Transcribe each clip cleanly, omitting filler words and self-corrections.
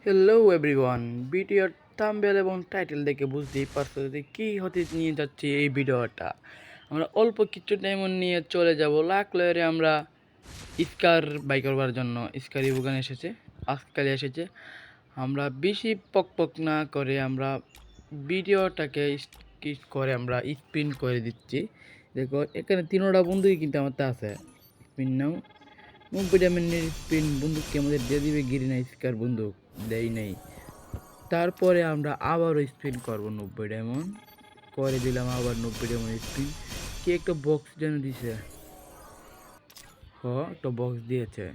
Hello everyone, ভিডিওর thumbnail এবং title দেখে বুঝতেই পারছো যে কী হতে নিয়ে যাচ্ছে এই ভিডিওটা। আমরা অল্প কিছু ডায়মন্ড নিয়ে চলে যাব লাখ লয়ারে। আমরা স্কার বাই করবার জন্য স্কার ইভোগান এসেছে, আজকাল এসেছে। আমরা বেশি পক না করে আমরা ভিডিওটাকে করে আমরা স্পিন করে দিচ্ছি। দেখো এখানে তিনোটা বন্ধুই কিন্তু আমার আছে। স্পিন নাও, 90 ডায়মন্ডের স্পিন বন্দুককে আমাদের দিয়ে দিবে গিরিনা স্কার বন্দুক দেয় নেই। তারপরে আমরা আবারও স্পিন করবো 90 ডায়মন্ড করে দিলাম, আবার 90 ডায়মন্ড স্পিন। কি একটা বক্স যেন দিছে, একটা বক্স দিয়েছে।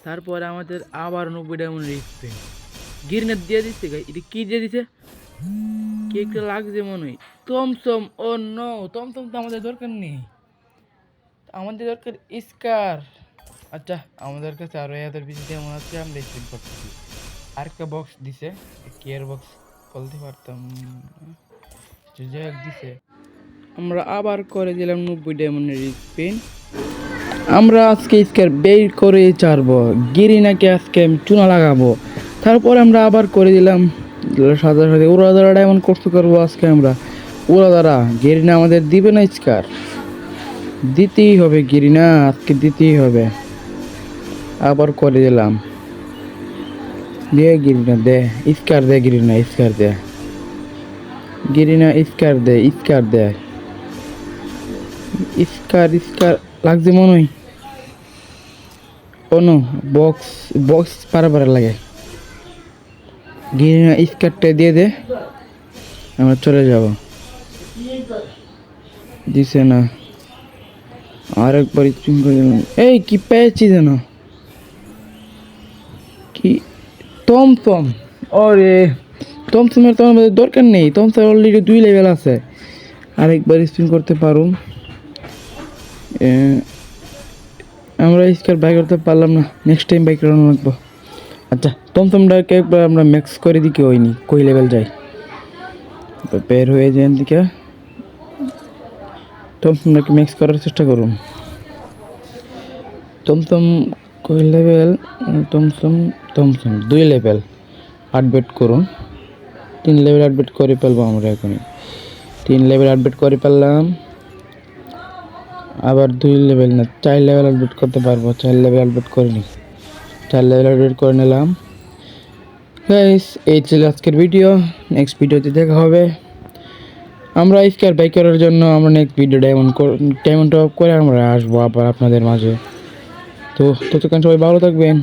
তারপরে আমাদের আবার 90 ডায়মন্ডের স্পিন গিরিনা দিয়ে দিচ্ছে। এটা কি দিয়ে দিছে, কি একটা লাগছে মনে হয় তমসম। ও নো, তমসম তো আমাদের দরকার নেই, আমাদের দরকার স্কার। আচ্ছা, আমাদের কাছে আরো এদের বেশি যেমন আছে, আমরা স্পিন করতেছি। আরেকটা বক্স দিছে, কেয়ার বক্স বলতে পারতাম, দিছে। আমরা আবার করে দিলাম 90 ডায়মন্ডের স্পিন। আমরা আজকে স্কার বের করে ছাড়বো, গিরিনাকে আজকে আমি চুনা লাগাবো। তারপর আমরা আবার করে দিলাম সাথে সাথে উড়াদারা ডায়মন্ড করতে করবো আজকে আমরা। উড়াদারা গিরিনা আমাদের দিবে না স্কার, দিতেই হবে গিরিনা, আজকে দিতেই হবে। আবার করে দিলাম, দে গিরিনা দে স্কার, দে গিরিনা স্কার দে, গিরিনা স্কার দে, স্কার দে, স্কার স্কার লাগছে মনে হয়। ও নো, বক্স বক্স পারা লাগে। গিরিনা স্কারটা দিয়ে দে, আমরা চলে যাব। দিছে না, আরেকবার স্পিন করে দিলাম। এই কি পেয়েছি যেন, কি তমতম। ওরে তমতমের তো আমাদের দরকার নেই, তমতম অলরেডি 2 লেভেল আছে। আরেকবার স্পিন করতে পারুম। আমরা স্কার বাই করতে পারলাম না, নেক্সট টাইম বাই করানো লাগবো। আচ্ছা, তমতমটাকে একবার আমরা ম্যাক্স করে দিকে হয়নি, কই লেভেল যাই বের হয়ে যায় দিকে। তমতমটাকে ম্যাক্স করার চেষ্টা করুন। তমতম কই লেভেল, তমতম তমতম 2 লেভেল আপডেট করুন। 3 লেভেল আপডেট করে ফেলবো আমরা এখনই। 3 লেভেল আপডেট করে ফেললাম, আবার 2 লেভেল না 4 লেভেল আপডেট করতে পারবো। 4 লেভেল আপডেট করে নিই, 4 লেভেল আপডেট করে নিলাম। গাইস, এই ছিল আজকের ভিডিও, নেক্সট ভিডিওতে দেখা হবে। আমরা স্কার বাই করার জন্য আমরা নেক্সট ভিডিও ডায়মন্ড টপ করে আমরা আসবো আবার আপনাদের মাঝে। তো ততক্ষণ সবাই ভালো থাকবেন।